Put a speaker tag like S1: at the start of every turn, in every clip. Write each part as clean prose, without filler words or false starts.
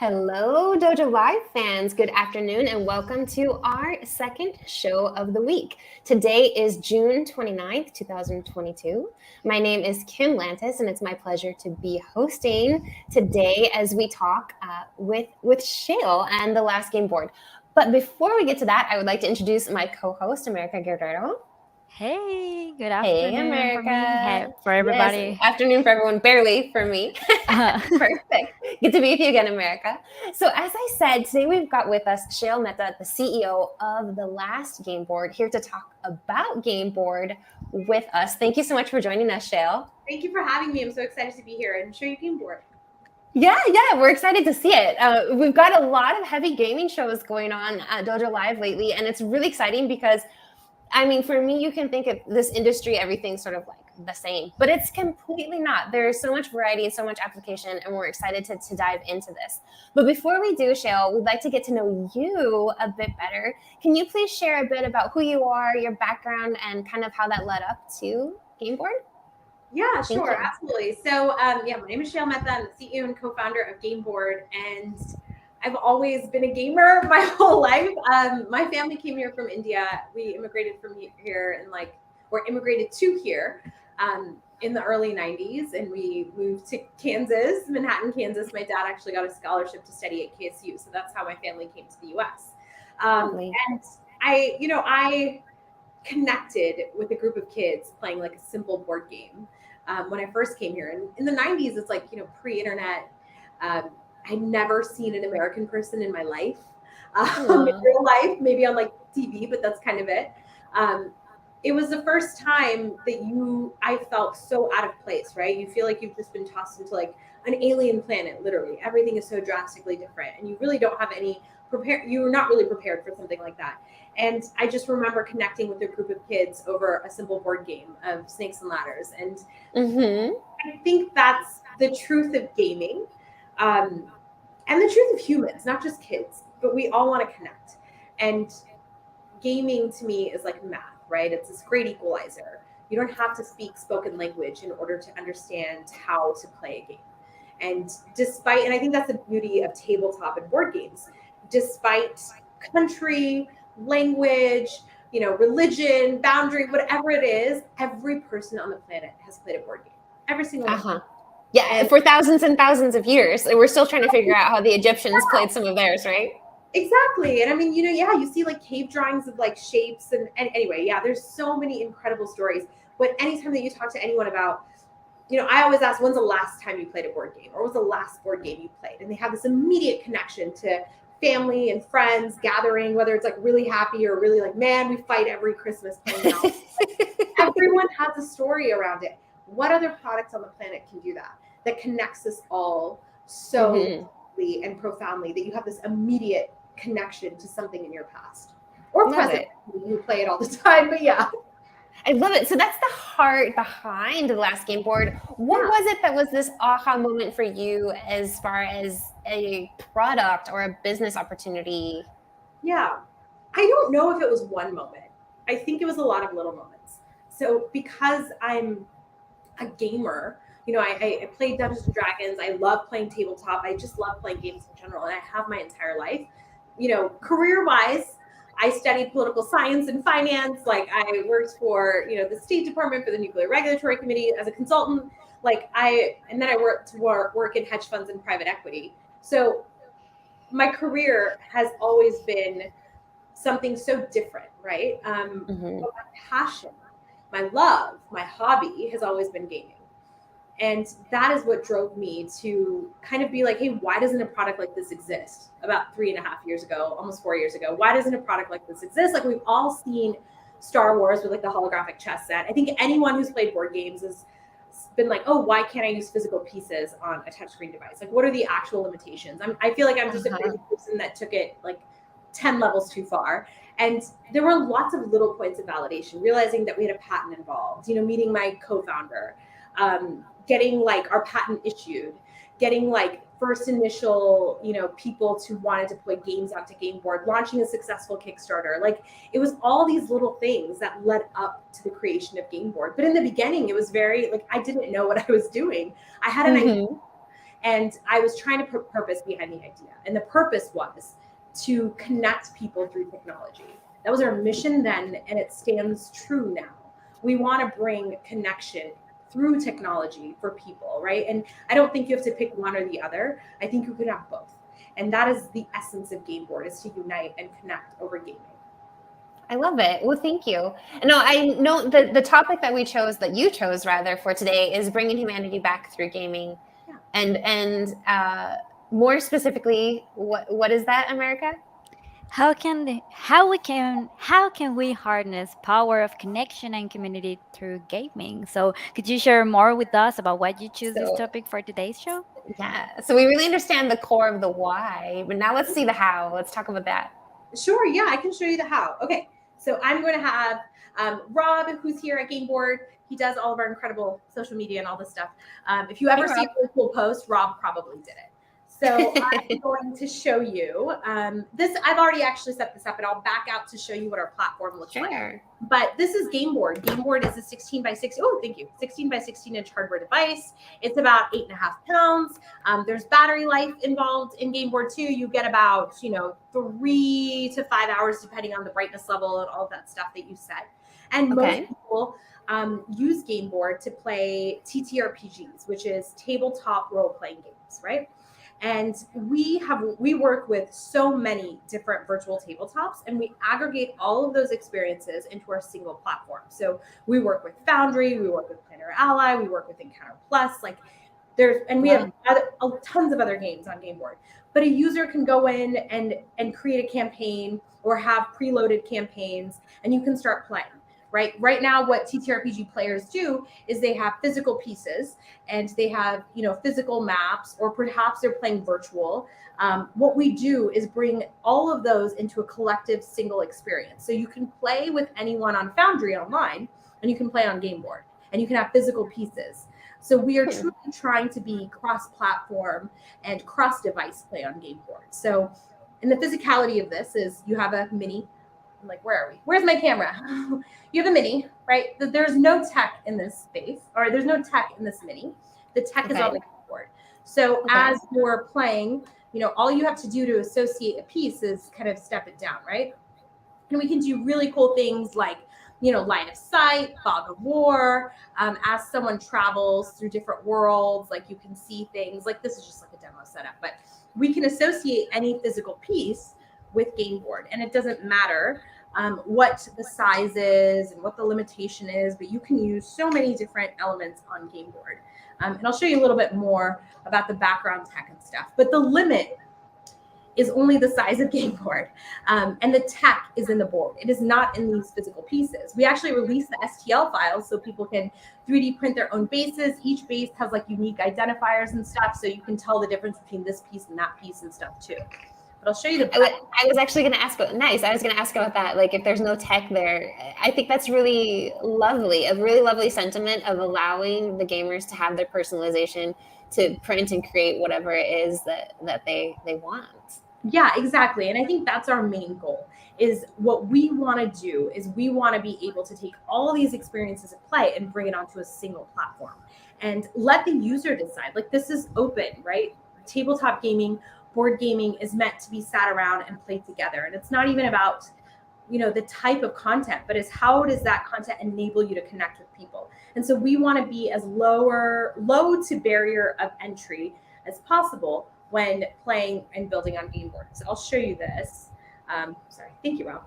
S1: Hello, Dojo Live fans. Good afternoon and welcome to our second show of the week. Today is June 29th, 2022. My name is Kim Lantis and it's my pleasure to be hosting today as we talk with Shail and the last game board. But before we get to that, I would like to introduce my co-host, America Guerrero.
S2: Hey, good
S1: Hey,
S2: afternoon for me. Hey,
S1: America.
S2: for
S1: Yes,
S2: everybody.
S1: afternoon for everyone, barely for me. Perfect. Good to be with you again, America. So, as I said, today we've got with us Shail Mehta, the CEO of the last game board, here to talk about Gameboard with us. Thank you so much for joining us, Shail.
S3: Thank you for having me. I'm so excited to be here and show you Gameboard.
S1: Yeah, we're excited to see it. We've got a lot of heavy gaming shows going on at Dojo Live lately, and it's really exciting because I mean, for me, you can think of this industry, everything's sort of like the same, but it's completely not. There's so much variety and so much application, and we're excited to dive into this. But before we do, Shail, we'd like to get to know you a bit better. Can you please share a bit about who you are, your background, and kind of how that led up to Gameboard?
S3: Yeah, sure, absolutely. So, my name is Shail Mehta. I'm the CEO and co-founder of Gameboard, and I've always been a gamer my whole life. My family came here from India. We immigrated from here immigrated to here in the early 90s, and we moved to Kansas, Manhattan, Kansas. My dad actually got a scholarship to study at KSU, so that's how my family came to the U.S. And I connected with a group of kids playing like a simple board game when I first came here. And in the 90s, it's like, pre-internet. I'd never seen an American person in my life, in real life, maybe on like TV, but that's kind of it. It was the first time that I felt so out of place, right? You feel like you've just been tossed into like an alien planet, literally. Everything is so drastically different and you really don't have you're not really prepared for something like that. And I just remember connecting with a group of kids over a simple board game of snakes and ladders. And I think that's the truth of gaming. And the truth of humans, not just kids, but we all want to connect. And gaming to me is like math, right? It's this great equalizer. You don't have to speak spoken language in order to understand how to play a game. And I think that's the beauty of tabletop and board games, despite country, language, religion, boundary, whatever it is, every person on the planet has played a board game. Every single one.
S1: Yeah, for thousands and thousands of years. We're still trying to figure out how the Egyptians played some of theirs, right?
S3: Exactly. And I mean, you see like cave drawings of like shapes and anyway, there's so many incredible stories. But anytime that you talk to anyone about, I always ask, when's the last time you played a board game? Or what was the last board game you played? And they have this immediate connection to family and friends gathering, whether it's like really happy or really like, man, we fight every Christmas playing out. Everyone has a story around it. What other product on the planet can do that connects us all so deeply and profoundly that you have this immediate connection to something in your past or present? You play it all the time, but yeah.
S1: I love it. So that's the heart behind the last game board. What was it that was this aha moment for you as far as a product or a business opportunity?
S3: Yeah, I don't know if it was one moment. I think it was a lot of little moments. So because I'm a gamer, I played Dungeons and Dragons. I love playing tabletop. I just love playing games in general. And I have my entire life, career-wise, I studied political science and finance. Like I worked for, the State Department for the Nuclear Regulatory Committee as a consultant. And then I work in hedge funds and private equity. So my career has always been something so different, right? But my passion, my love, my hobby has always been gaming. And that is what drove me to kind of be like, hey, why doesn't a product like this exist? About 3.5 years ago, almost 4 years ago, why doesn't a product like this exist? Like we've all seen Star Wars with like the holographic chess set. I think anyone who's played board games has been like, oh, why can't I use physical pieces on a touchscreen device? Like, what are the actual limitations? I feel like I'm just a crazy person that took it like 10 levels too far. And there were lots of little points of validation, realizing that we had a patent involved, meeting my co-founder, getting like our patent issued, getting like first initial, people who wanted to play games onto Gameboard, launching a successful Kickstarter. Like it was all these little things that led up to the creation of Gameboard. But in the beginning, it was very like, I didn't know what I was doing. I had an idea And I was trying to put purpose behind the idea. And the purpose was to connect people through technology. That was our mission then, and it stands true now. We want to bring connection through technology for people, right? And I don't think you have to pick one or the other. I think you could have both. And that is the essence of Gameboard, is to unite and connect over gaming.
S1: I love it. Well, thank you. No, I know the topic that we chose, that you chose rather, for today is bringing humanity back through gaming.
S3: Yeah.
S1: And more specifically, what is that, America?
S2: How can we harness power of connection and community through gaming? So could you share more with us about why you choose this topic for today's show?
S1: Yeah. So we really understand the core of the why, but now let's see the how. Let's talk about that.
S3: Sure. Yeah, I can show you the how. Okay. So I'm going to have Rob, who's here at Gameboard. He does all of our incredible social media and all this stuff. If you ever see a really cool post, Rob probably did it. So I'm going to show you this. I've already actually set this up, and I'll back out to show you what our platform looks like. But this is Gameboard. Gameboard is a 16 by 16. Oh, thank you. 16 by 16 inch hardware device. It's about 8.5 pounds. There's battery life involved in Gameboard too. You get about 3 to 5 hours depending on the brightness level and all of that stuff that you set. And most people use Gameboard to play TTRPGs, which is tabletop role-playing games, right? And we work with so many different virtual tabletops, and we aggregate all of those experiences into our single platform. So we work with Foundry, we work with Planner Ally, we work with Encounter Plus, we have tons of other games on Gameboard. But a user can go in and create a campaign or have preloaded campaigns, and you can start playing. Right now, what TTRPG players do is they have physical pieces and they have, physical maps, or perhaps they're playing virtual. What we do is bring all of those into a collective single experience. So you can play with anyone on Foundry online, and you can play on Gameboard, and you can have physical pieces. So we are truly trying to be cross-platform and cross-device play on Gameboard. So, and the physicality of this is you have a mini. Where are we? Where's my camera? You have a mini, right? There's no tech in this space, or there's no tech in this mini. The tech is on the keyboard. So as you're playing, all you have to do to associate a piece is kind of step it down, right? And we can do really cool things like, line of sight, fog of war. As someone travels through different worlds, you can see things. This is just a demo setup, but we can associate any physical piece with Gameboard, and it doesn't matter what the size is and what the limitation is, but you can use so many different elements on Gameboard. And I'll show you a little bit more about the background tech and stuff, but the limit is only the size of Gameboard, and the tech is in the board. It is not in these physical pieces. We actually release the STL files so people can 3D print their own bases. Each base has unique identifiers and stuff, so you can tell the difference between this piece and that piece and stuff too. But I'll show you
S1: I was actually going to ask about, I was going to ask about that. If there's no tech there, I think that's really lovely, a really lovely sentiment of allowing the gamers to have their personalization, to print and create whatever it is that they want.
S3: Yeah, exactly. And I think that's our main goal, is what we want to do is we want to be able to take all these experiences at play and bring it onto a single platform and let the user decide. This is open, right? Tabletop gaming, board gaming is meant to be sat around and played together. And it's not even about, the type of content, but it's how does that content enable you to connect with people? And so we want to be as low to barrier of entry as possible when playing and building on Gameboard. So I'll show you this. Thank you, Rob.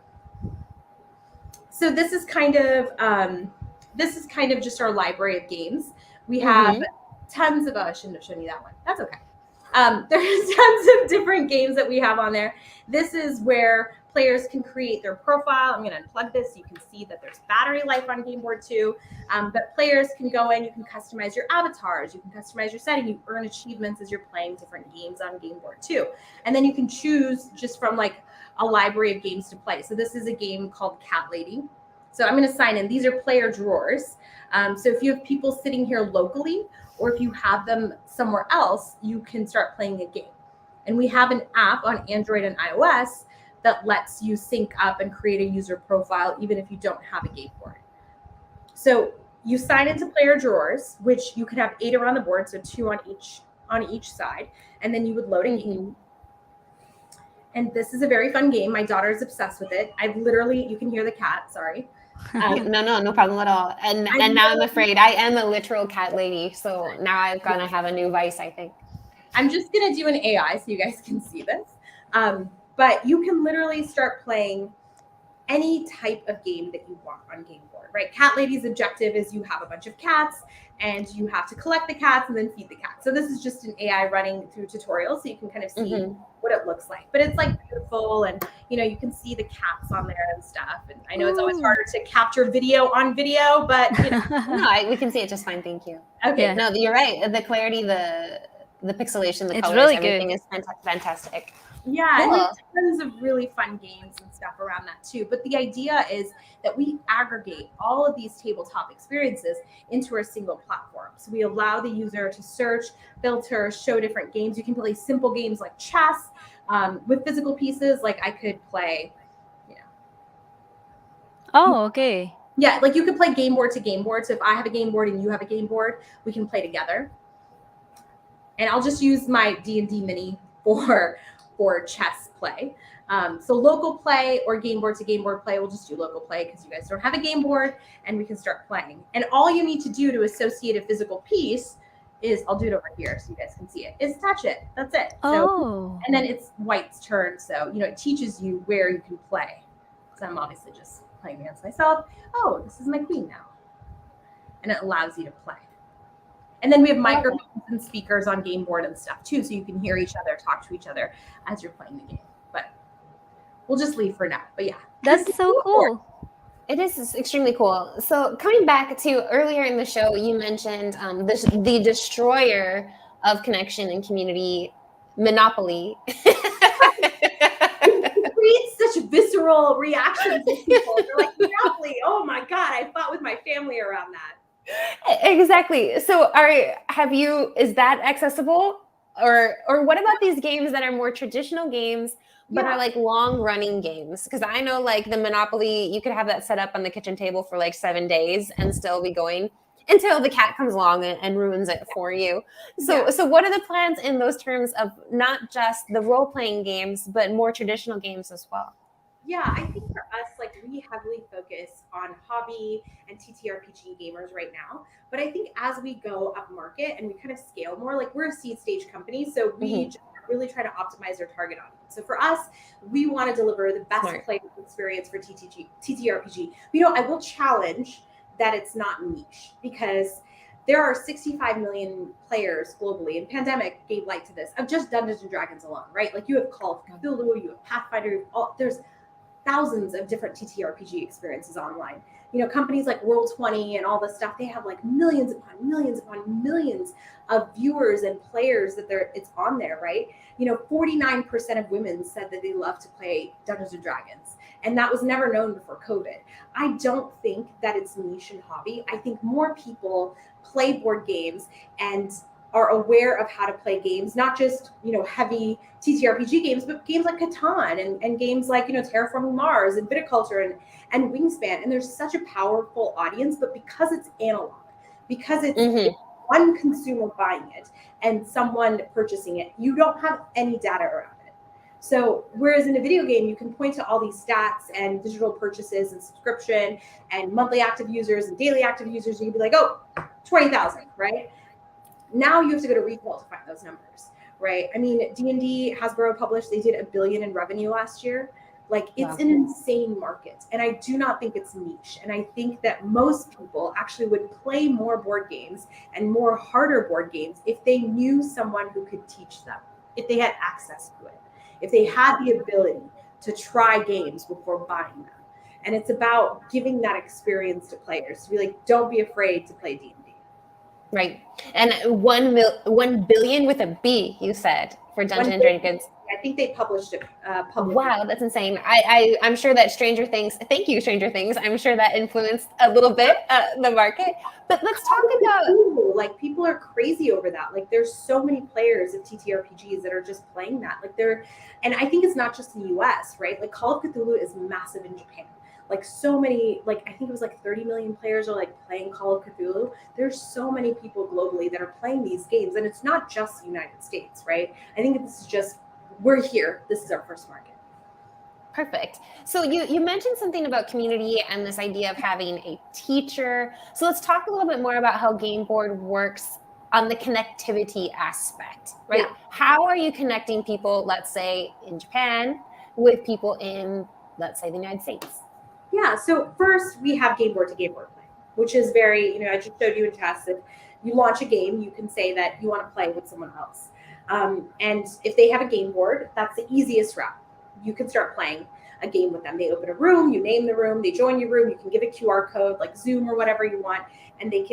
S3: So this is kind of just our library of games. We have tons of, I shouldn't have shown you that one. That's okay. There's tons of different games that we have on there. This is where players can create their profile. I'm going to unplug this so you can see that there's battery life on Gameboard too. But players can go in, you can customize your avatars, you can customize your setting, you earn achievements as you're playing different games on Gameboard too. And then you can choose just from a library of games to play. So this is a game called Cat Lady. So I'm going to sign in. These are player drawers. So if you have people sitting here locally, or if you have them somewhere else, you can start playing a game. And we have an app on Android and iOS that lets you sync up and create a user profile, even if you don't have a Gameboard. So you sign into player drawers, which you can have 8 around the board, so 2 on each on each side, and then you would load a game. And this is a very fun game. My daughter is obsessed with it. I've literally, you can hear the cat, sorry.
S1: No problem at all. And now I'm afraid I am a literal cat lady. So now I'm going to have a new vice, I think.
S3: I'm just going to do an AI so you guys can see this. But you can literally start playing any type of game that you want on Gameboard, right? Cat Lady's objective is you have a bunch of cats and you have to collect the cats and then feed the cats. So this is just an AI running through tutorials so you can kind of see what it looks like. But it's like beautiful, and you can see the cats on there and stuff. And I know it's always harder to capture video on video, but
S1: no, we can see it just fine. Thank you.
S3: Okay.
S1: Yeah. No, you're right. The clarity, the pixelation, the
S2: it's
S1: colors,
S2: really
S1: everything
S2: good.
S1: is fantastic.
S3: Yeah,
S1: cool.
S3: And there's tons of really fun games and stuff around that too. But the idea is that we aggregate all of these tabletop experiences into a single platform. So we allow the user to search, filter, show different games. You can play simple games like chess with physical pieces. Like I could play,
S2: Oh, okay.
S3: Yeah, like you could play game board to game board. So if I have a game board and you have a game board, we can play together. And I'll just use my D&D mini for chess play. So local play or game board to game board play, we'll just do local play because you guys don't have a game board, and we can start playing. And all you need to do to associate a physical piece is, I'll do it over here so you guys can see it, is touch it. That's it. So, and then it's White's turn. So, it teaches you where you can play. So I'm obviously just playing against myself. Oh, this is my queen now. And it allows you to play. And then we have microphones and speakers on Gameboard and stuff too, so you can hear each other, talk to each other as you're playing the game. But we'll just leave for now. But yeah.
S2: That's so cool.
S1: It is extremely cool. So coming back to earlier in the show, you mentioned the destroyer of connection and community, Monopoly.
S3: It creates such visceral reactions with people. They're like, Monopoly, oh my God, I fought with my family around that.
S1: Exactly. So is that accessible? Or what about these games that are more traditional games, but are like long running games? Because I know like the Monopoly, you could have that set up on the kitchen table for like 7 days and still be going until the cat comes along and ruins it for you. So what are the plans in those terms of not just the role-playing games, but more traditional games as well?
S3: Yeah, I think for us, like we heavily focus on hobby and TTRPG gamers right now. But I think as we go up market and we kind of scale more, like we're a seed stage company, so we just really try to optimize our target audience. So for us, we want to deliver the best player experience for TTRPG. I will challenge that it's not niche, because there are 65 million players globally, and pandemic gave light to this, of just Dungeons and Dragons alone, right? Like you have Call of Cthulhu, you have Pathfinder, there's thousands of different TTRPG experiences online. Companies like Roll20 and all this stuff, they have like millions upon millions upon millions of viewers and players that it's on there, right? 49% of women said that they love to play Dungeons and Dragons, and that was never known before COVID. I don't think that it's niche and hobby. I think more people play board games and are aware of how to play games, not just, heavy TTRPG games, but games like Catan and games like, Terraforming Mars and Viticulture and Wingspan. And there's such a powerful audience, but because it's analog, because it's one consumer buying it and someone purchasing it, you don't have any data around it. So whereas in a video game, you can point to all these stats and digital purchases and subscription and monthly active users and daily active users, you can be like, oh, 20,000, right? Now you have to go to retail to find those numbers, right? I mean, D&D, Hasbro published, they did $1 billion in revenue last year. Like it's an insane market. And I do not think it's niche. And I think that most people actually would play more board games and more harder board games if they knew someone who could teach them, if they had access to it, if they had the ability to try games before buying them. And it's about giving that experience to players to be like, don't be afraid to play D&D.
S1: Right. And 1 billion with a B, you said, for Dungeons and Dragons.
S3: I think they published it publicly.
S1: Wow, that's insane. I'm sure that Stranger Things, thank you, Stranger Things. I'm sure that influenced a little bit the market. But let's talk about...
S3: Like, people are crazy over that. Like, there's so many players of TTRPGs that are just playing that. Like, and I think it's not just in the US, right? Like, Call of Cthulhu is massive in Japan. Like so many, like I think it was like 30 million players are like playing Call of Cthulhu. There's so many people globally that are playing these games, and it's not just the United States, right? I think this is just, we're here. This is our first market.
S1: Perfect. So you mentioned something about community and this idea of having a teacher. So let's talk a little bit more about how Gameboard works on the connectivity aspect, right?
S3: Yeah.
S1: How are you connecting people, let's say in Japan, with people in, let's say, the United States?
S3: Yeah, so first we have Gameboard to Gameboard play, which is very, I just showed you in chess. If you launch a game, you can say that you want to play with someone else. And if they have a game board, that's the easiest route. You can start playing a game with them. They open a room, you name the room, they join your room, you can give a QR code like Zoom or whatever you want, and the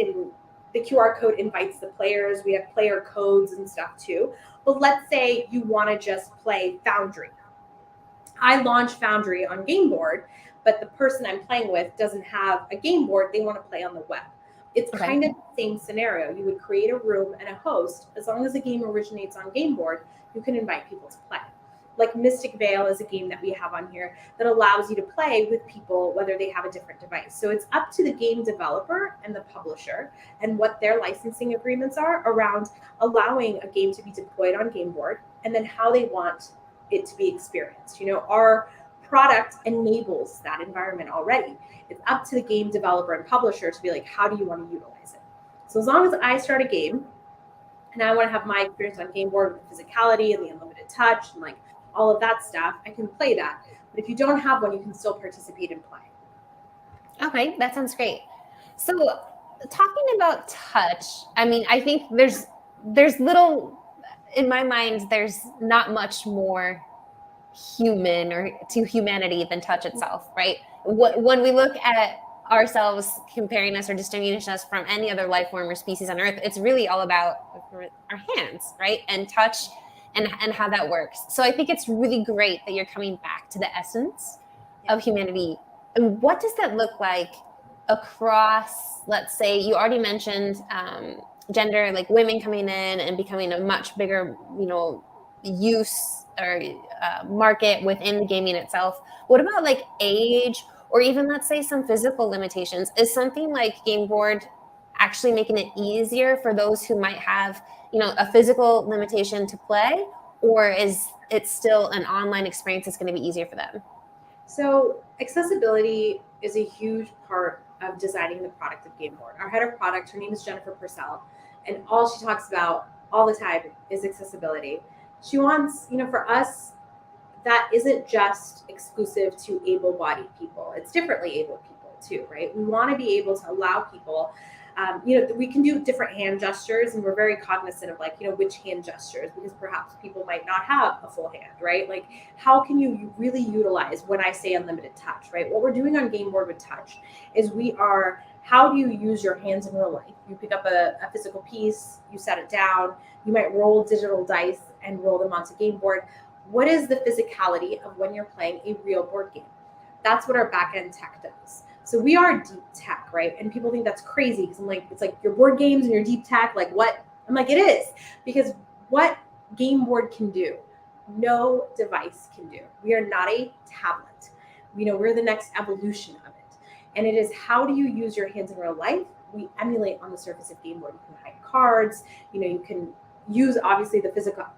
S3: QR code invites the players. We have player codes and stuff too. But let's say you want to just play Foundry. I launch Foundry on Gameboard, but the person I'm playing with doesn't have a game board. They want to play on the web. It's kind of the same scenario. You would create a room and a host. As long as the game originates on Gameboard, you can invite people to play. Like Mystic Veil is a game that we have on here that allows you to play with people whether they have a different device. So it's up to the game developer and the publisher and what their licensing agreements are around allowing a game to be deployed on Gameboard, and then how they want it to be experienced. Our product enables that environment already. It's up to the game developer and publisher to be like, how do you want to utilize it? So as long as I start a game and I want to have my experience on Gameboard with the physicality and the unlimited touch and like all of that stuff, I can play that. But if you don't have one, you can still participate and play.
S1: Okay, that sounds great. So talking about touch, I mean, I think there's little, in my mind, there's not much more human or to humanity than touch itself, right? When we look at ourselves, comparing us or distinguishing us from any other life form or species on Earth, it's really all about our hands, right? And touch and how that works. So I think it's really great that you're coming back to the essence of humanity. And what does that look like across, let's say, you already mentioned gender, like women coming in and becoming a much bigger, use or market within the gaming itself. What about like age or even, let's say, some physical limitations? Is something like Gameboard actually making it easier for those who might have, a physical limitation to play, or is it still an online experience that's going to be easier for them?
S3: So accessibility is a huge part of designing the product of Gameboard. Our head of product, her name is Jennifer Purcell, and all she talks about all the time is accessibility. She wants, for us, that isn't just exclusive to able-bodied people. It's differently able people too, right? We want to be able to allow people, we can do different hand gestures, and we're very cognizant of which hand gestures, because perhaps people might not have a full hand, right? Like, how can you really utilize when I say unlimited touch, right? What we're doing on Gameboard with touch is how do you use your hands in real life? You pick up a physical piece, you set it down, you might roll digital dice and roll them onto Gameboard. What is the physicality of when you're playing a real board game? That's what our back-end tech does. So we are deep tech, right? And people think that's crazy because I'm like, it's like your board games and your deep tech, like what? I'm like, it is, because what Gameboard can do, no device can do. We are not a tablet. We're the next evolution of it. And it is, how do you use your hands in real life? We emulate on the surface of Gameboard. You can hide cards, you can use obviously the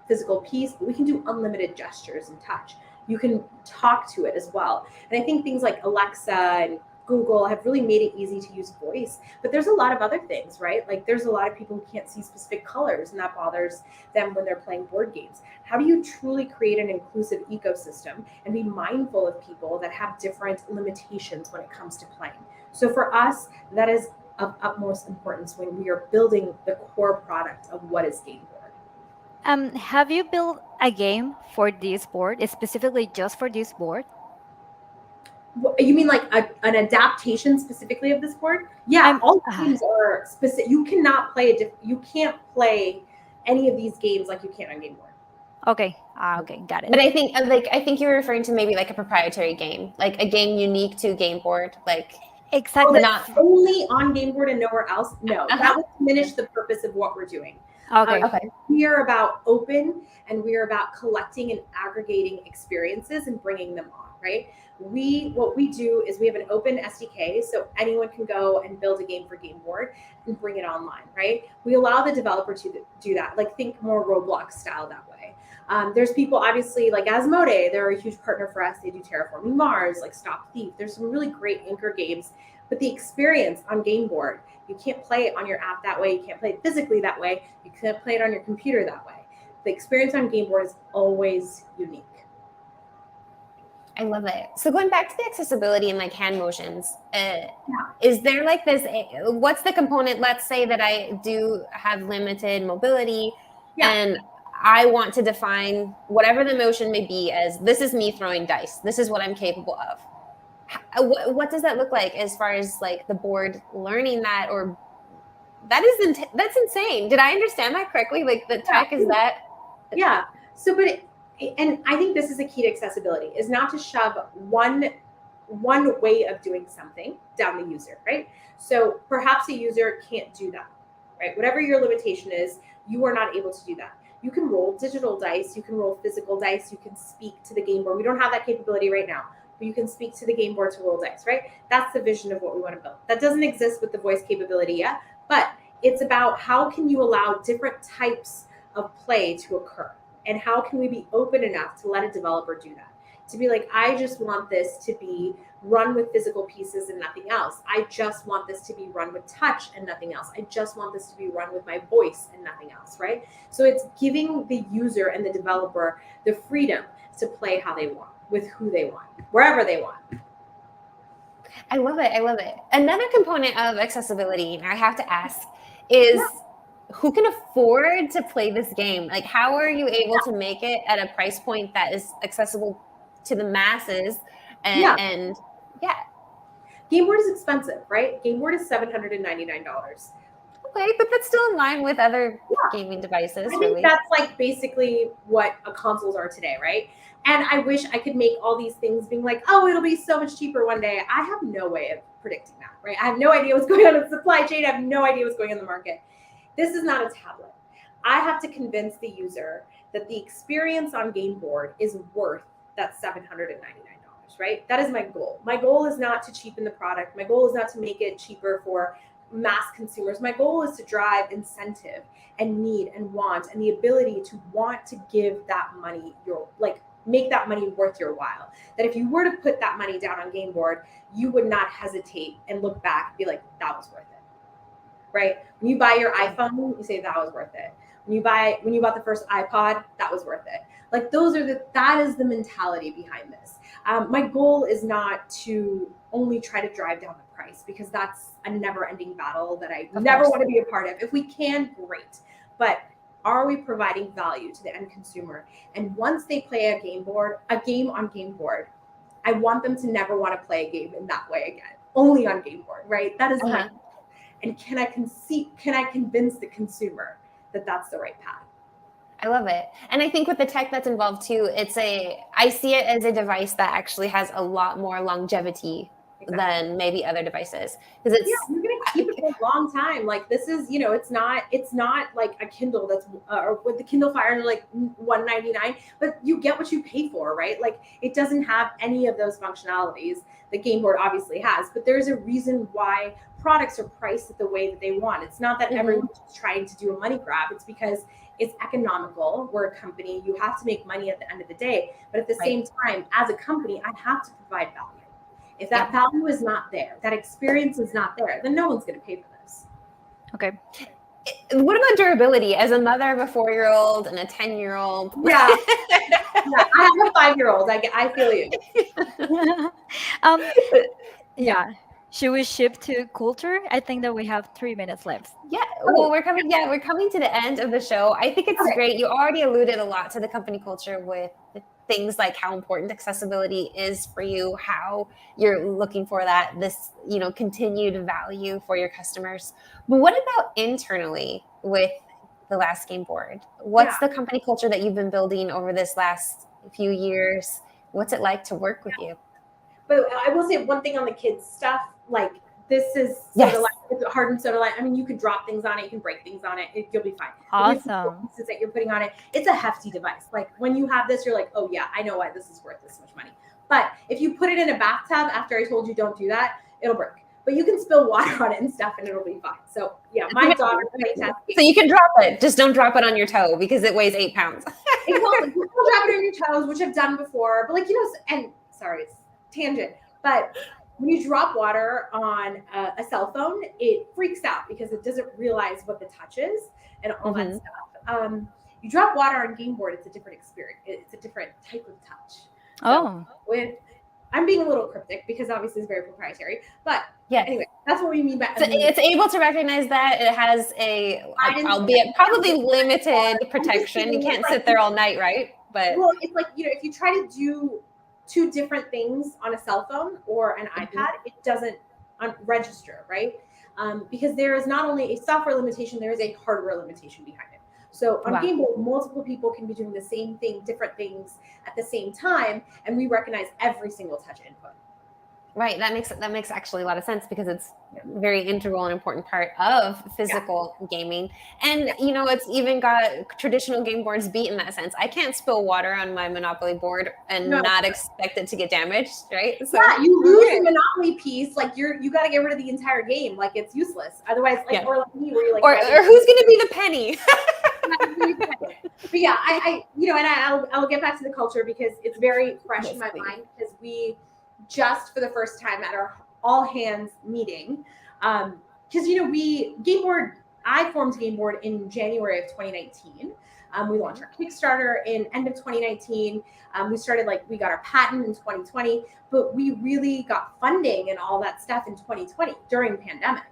S3: physical piece, but we can do unlimited gestures and touch. You can talk to it as well. And I think things like Alexa and Google have really made it easy to use voice, but there's a lot of other things, right? Like there's a lot of people who can't see specific colors, and that bothers them when they're playing board games. How do you truly create an inclusive ecosystem and be mindful of people that have different limitations when it comes to playing? So for us, that is of utmost importance when we are building the core product of what is Gameboard.
S2: Have you built a game for this board, specifically just for this board?
S3: You mean like an adaptation specifically of this board? Yeah, all games are specific. You cannot play you can't play any of these games like you can on Gameboard.
S2: Okay. Okay, got it.
S1: But I think you're referring to maybe like a proprietary game, like a game unique to Gameboard, like
S2: exactly.
S3: Not only on Gameboard and nowhere else. No, that would diminish the purpose of what we're doing.
S2: Okay.
S3: We are about open, and we are about collecting and aggregating experiences and bringing them on. right? What we do is we have an open SDK, so anyone can go and build a game for Gameboard and bring it online, right? We allow the developer to do that, like think more Roblox style that way. There's people obviously like Asmodee, they're a huge partner for us. They do Terraforming Mars, like Stop Thief. There's some really great anchor games, but the experience on Gameboard, you can't play it on your app that way. You can't play it physically that way. You can't play it on your computer that way. The experience on Gameboard is always unique.
S1: I love it. So going back to the accessibility and like hand motions, is there like this, what's the component? Let's say that I do have limited mobility and I want to define whatever the motion may be as this is me throwing dice. This is what I'm capable of. What does that look like as far as like the board learning that, or that's insane. Did I understand that correctly? Like the tech is that?
S3: Yeah. So, and I think this is the key to accessibility, is not to shove one way of doing something down the user, right? So perhaps a user can't do that, right? Whatever your limitation is, you are not able to do that. You can roll digital dice, you can roll physical dice, you can speak to the game board. We don't have that capability right now, but you can speak to the game board to roll dice, right? That's the vision of what we want to build. That doesn't exist with the voice capability yet, but it's about how can you allow different types of play to occur, and how can we be open enough to let a developer do that? To be like, I just want this to be run with physical pieces and nothing else. I just want this to be run with touch and nothing else. I just want this to be run with my voice and nothing else, right? So it's giving the user and the developer the freedom to play how they want, with who they want, wherever they want.
S1: I love it. I love it. Another component of accessibility, I have to ask, is who can afford to play this game? Like, how are you able to make it at a price point that is accessible to the masses? And
S3: Gameboard is expensive, right? Gameboard is $799.
S1: Okay, but that's still in line with other gaming devices.
S3: I think that's like basically what consoles are today, right? And I wish I could make all these things being like, oh, it'll be so much cheaper one day. I have no way of predicting that, right? I have no idea what's going on in the supply chain. I have no idea what's going on in the market. This is not a tablet. I have to convince the user that the experience on Gameboard is worth that $799, right? That is my goal. My goal is not to cheapen the product. My goal is not to make it cheaper for mass consumers. My goal is to drive incentive and need and want and the ability to want to give that money make that money worth your while. That if you were to put that money down on Gameboard, you would not hesitate and look back and be like, that was worth it, right? When you buy your iPhone, you say that was worth it. When you bought the first iPod, that was worth it. Like that is the mentality behind this. My goal is not to only try to drive down the price, because that's a never-ending battle that I never want to be a part of. If we can, great. But are we providing value to the end consumer? And once they play a game on Gameboard, I want them to never want to play a game in that way again, only on Gameboard, right? That is my goal. And can I convince the consumer that that's the right path?
S1: I love it. And I think with the tech that's involved too, I see it as a device that actually has a lot more longevity than maybe other devices. Because
S3: you're going to keep it for a long time. Like this is, it's not like a Kindle that's, or with the Kindle Fire, like $199, but you get what you pay for, right? Like it doesn't have any of those functionalities that Gameboard obviously has, but there's a reason why products are priced the way that they want. It's not that everyone's trying to do a money grab. It's because it's economical. We're a company. You have to make money at the end of the day. But at the same time, as a company, I have to provide value. If that value is not there, that experience is not there, then no one's going to pay for this.
S2: Okay.
S1: What about durability? As a mother of a 4-year-old and a 10-year-old.
S3: Yeah. I have a 5-year-old. I feel you.
S2: Should we shift to culture? I think that we have 3 minutes left.
S1: Yeah. Well, we're coming to the end of the show. I think it's great. You already alluded a lot to the company culture with things like how important accessibility is for you, how you're looking for this continued value for your customers. But what about internally with the last Gameboard? What's the company culture that you've been building over this last few years? What's it like to work with you?
S3: But I will say one thing on the kids stuff, like this is soda lime, it's hardened soda lime. I mean, you can drop things on it, you can break things on it, you'll be fine.
S2: Awesome.
S3: Pieces that you're putting on it, it's a hefty device. Like when you have this, you're like, oh yeah, I know why this is worth this much money. But if you put it in a bathtub after I told you don't do that, it'll break. But you can spill water on it and stuff and it'll be fine. So yeah, my daughter plays that.
S1: So you can drop it. Just don't drop it on your toe because it weighs 8 pounds.
S3: Exactly. You can drop it on your toes, which I've done before. But like, and sorry, it's tangent. But when you drop water on a cell phone, it freaks out because it doesn't realize what the touch is and all that stuff. You drop water on Gameboard, it's a different experience. It's a different type of touch. So I'm being a little cryptic because obviously it's very proprietary. But anyway, that's what we mean by
S1: it's able to recognize that it has albeit probably limited protection. You can't sit there all night, right? But
S3: it's like, if you try to do 2 different things on a cell phone or an iPad, it doesn't register, right? Because there is not only a software limitation, there is a hardware limitation behind it. So on Gameboard, multiple people can be doing the same thing, different things at the same time, and we recognize every single touch input.
S1: Right. That makes actually a lot of sense because it's very integral and important part of physical gaming. And, it's even got traditional game boards beat in that sense. I can't spill water on my Monopoly board and not expect it to get damaged, right? So,
S3: you lose a Monopoly piece, like you got to get rid of the entire game. Like it's useless. Otherwise, or like me, where you're like,
S1: or who's going to be the penny?
S3: But yeah, I'll get back to the culture because it's very fresh in my mind because we just for the first time at our all hands meeting, because I formed Gameboard in January of 2019. We launched our Kickstarter in end of 2019. We got our patent in 2020, but we really got funding and all that stuff in 2020 during the pandemic.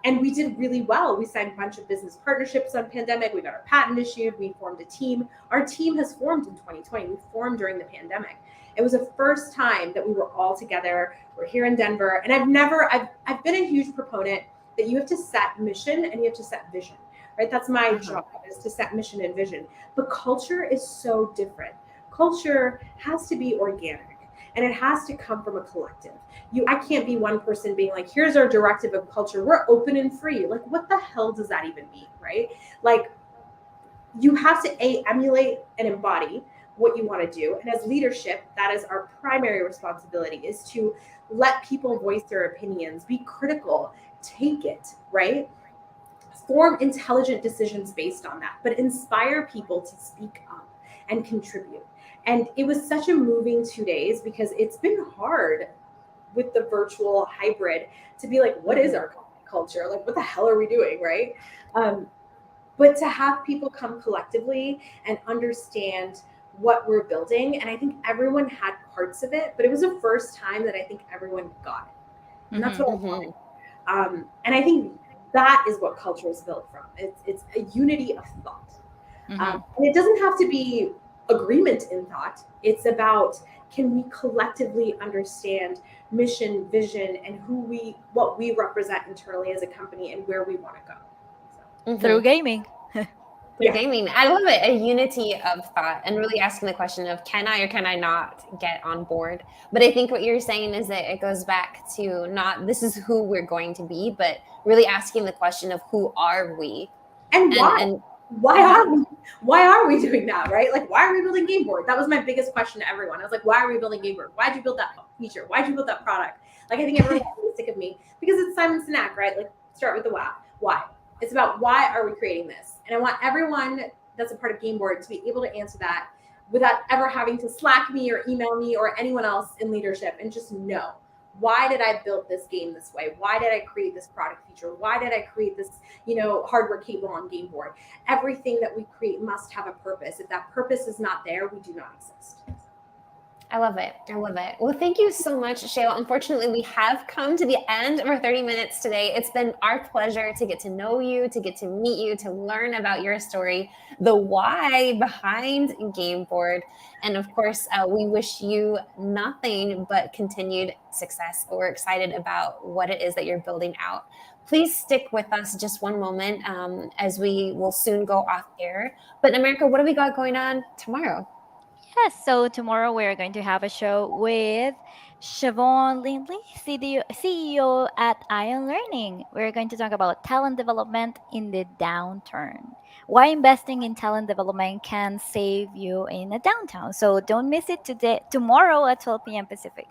S3: And we did really well. We signed a bunch of business partnerships on pandemic. We got our patent issued. We formed a team. Our team has formed in 2020. We formed during the pandemic. It was the first time that we were all together. We're here in Denver. And I've been a huge proponent that you have to set mission and you have to set vision, right? That's my job, is to set mission and vision. But culture is so different. Culture has to be organic. And it has to come from a collective. I can't be one person being like, here's our directive of culture. We're open and free. Like, what the hell does that even mean, right? Like, you have to emulate and embody what you want to do. And as leadership, that is our primary responsibility, is to let people voice their opinions, be critical, take it, right? Form intelligent decisions based on that, but inspire people to speak up and contribute. And it was such a moving 2 days because it's been hard with the virtual hybrid to be like, what is our culture? Like, what the hell are we doing, right? But to have people come collectively and understand what we're building. And I think everyone had parts of it, but it was the first time that I think everyone got it. And that's what I wanted. And I think that is what culture is built from. It's a unity of thought. And it doesn't have to be agreement in thought. It's about, can we collectively understand mission, vision, and what we represent internally as a company and where we want to go.
S2: Through gaming.
S1: Gaming. I love it. A unity of thought and really asking the question of, can I or can I not get on board? But I think what you're saying is that it goes back to not this is who we're going to be, but really asking the question of who are we?
S3: And why? And why are we doing that, right? Like, why are we building Gameboard? That was my biggest question to everyone. I was like, why are we building Gameboard? Why'd you build that feature? Why'd you build that product? Like, I think everyone's really sick of me because it's Simon Sinek, right? Like, start with the why. Why? It's about why are we creating this? And I want everyone that's a part of Gameboard to be able to answer that without ever having to Slack me or email me or anyone else in leadership, and just know, why did I build this game this way? Why did I create this product feature? Why did I create this, hardware cable on Gameboard? Everything that we create must have a purpose. If that purpose is not there, we do not exist.
S1: I love it. I love it. Well, thank you so much, Shail. Unfortunately, we have come to the end of our 30 minutes today. It's been our pleasure to get to know you, to get to meet you, to learn about your story, the why behind Gameboard. And of course, we wish you nothing but continued success. We're excited about what it is that you're building out. Please stick with us just one moment as we will soon go off air. But America, what do we got going on tomorrow?
S2: Yes, so tomorrow we're going to have a show with Siobhan Lindley, CEO at Ion Learning. We're going to talk about talent development in the downturn. Why investing in talent development can save you in a downtown. So don't miss it tomorrow at 12 p.m. Pacific.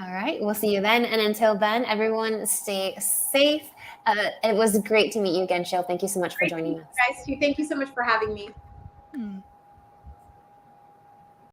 S1: All right, we'll see you then. And until then, everyone stay safe. It was great to meet you again, Shail. Thank you so much for joining us.
S3: Guys, too. Thank you so much for having me.